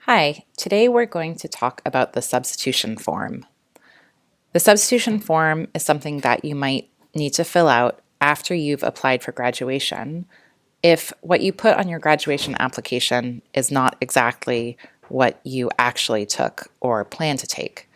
Hi, today we're going to talk about the substitution form. The substitution form is something that you might need to fill out after you've applied for graduation if what you put on your graduation application is not exactly what you actually took or plan to take.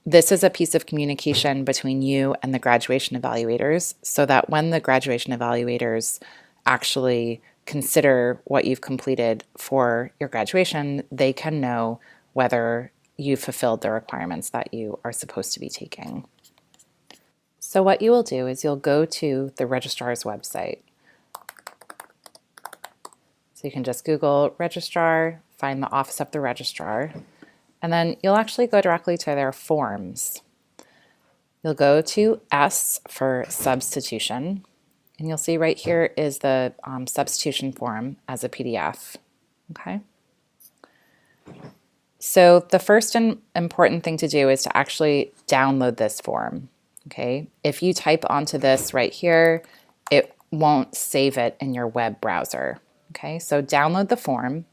This is a piece of communication between you and the graduation evaluators so that when the graduation evaluators actually consider what you've completed for your graduation, they can know whether you've fulfilled the requirements that you are supposed to be taking. So what you will do is you'll go to the registrar's website. So you can just Google registrar, find the office of the registrar, and then you'll actually go directly to their forms. You'll go to S for substitution, and you'll see right here is the substitution form as a PDF, okay? So the first important thing to do is to actually download this form, okay? If you type onto this right here, it won't save it in your web browser, okay? So download the form.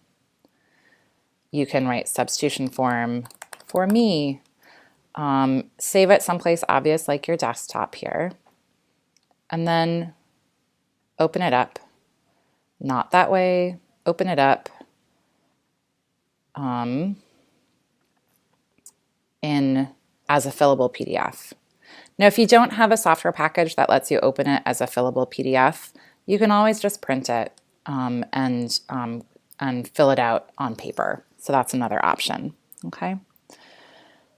You can write substitution form for me. Save it someplace obvious like your desktop here. And then open it up. Not that way. Open it up as a fillable PDF. Now, if you don't have a software package that lets you open it as a fillable PDF, you can always just print it and fill it out on paper. So that's another option, okay?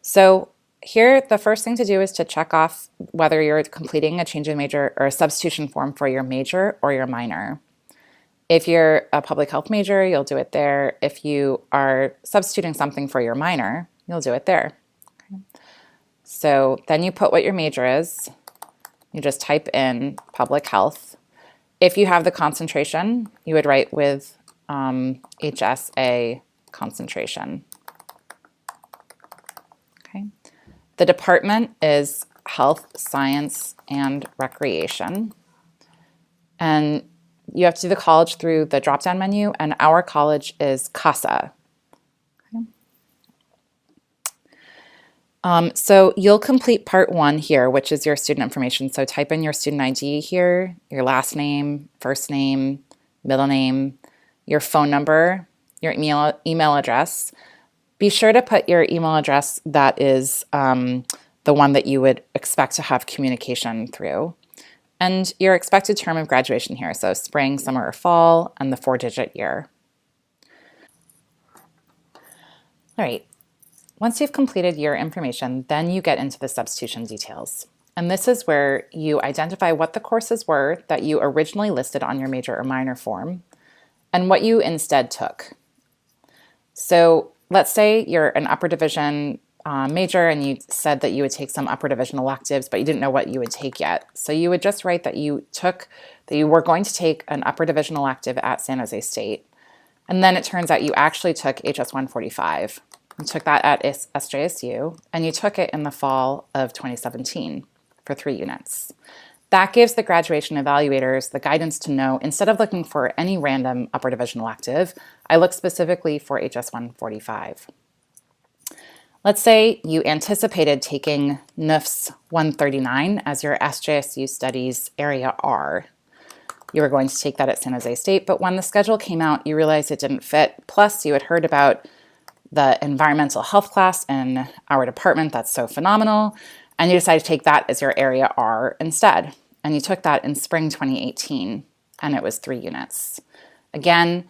So here, the first thing to do is to check off whether you're completing a change in major or a substitution form for your major or your minor. If you're a public health major, you'll do it there. If you are substituting something for your minor, you'll do it there. Okay. So then you put what your major is. You just type in public health. If you have the concentration, you would write with HSA concentration. Okay. The department is Health, Science, and Recreation. And you have to do the college through the drop-down menu, and our college is CASA. Okay. So you'll complete part 1 here, which is your student information. So type in your student ID here, your last name, first name, middle name, your phone number, your email address. Be sure to put your email address that is the one that you would expect to have communication through. And your expected term of graduation here, so spring, summer, or fall, and the 4-digit year. All right, once you've completed your information, then you get into the substitution details. And this is where you identify what the courses were that you originally listed on your major or minor form, and what you instead took. So let's say you're an upper division major and you said that you would take some upper division electives, but you didn't know what you would take yet. So you would just write that you were going to take an upper division elective at San Jose State. And then it turns out you actually took HS 145. You took that at SJSU, and you took it in the fall of 2017 for 3 units. That gives the graduation evaluators the guidance to know, instead of looking for any random upper division elective, I look specifically for HS 145. Let's say you anticipated taking NUFS 139 as your SJSU Studies Area R. You were going to take that at San Jose State, but when the schedule came out, you realized it didn't fit. Plus, you had heard about the environmental health class in our department that's so phenomenal, and you decided to take that as your Area R instead. And you took that in spring 2018, and it was 3 units. Again,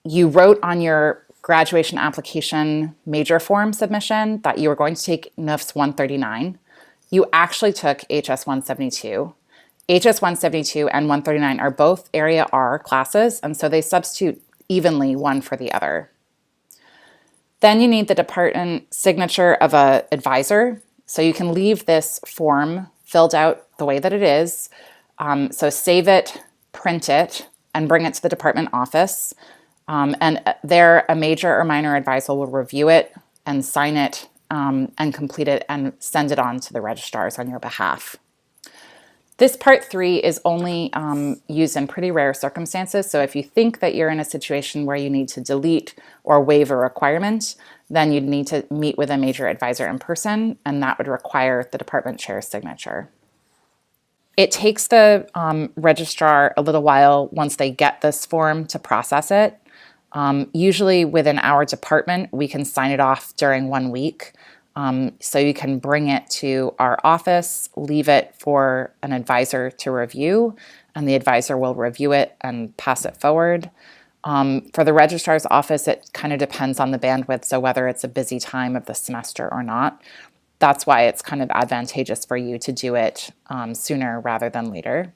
you wrote on your graduation application major form submission that you were going to take NUFS 139. You actually took HS 172. HS 172 and 139 are both Area R classes, and so they substitute evenly one for the other. Then you need the department signature of an advisor. So you can leave this form filled out the way that it is. So save it, print it, and bring it to the department office. And there, a major or minor advisor will review it and sign it and complete it and send it on to the registrars on your behalf. This part 3 is only used in pretty rare circumstances. So if you think that you're in a situation where you need to delete or waive a requirement, then you'd need to meet with a major advisor in person, and that would require the department chair's signature. It takes the registrar a little while once they get this form to process it. Usually within our department, we can sign it off during 1 week. So you can bring it to our office, leave it for an advisor to review, and the advisor will review it and pass it forward. For the registrar's office, it kind of depends on the bandwidth, so whether it's a busy time of the semester or not. That's why it's kind of advantageous for you to do it sooner rather than later.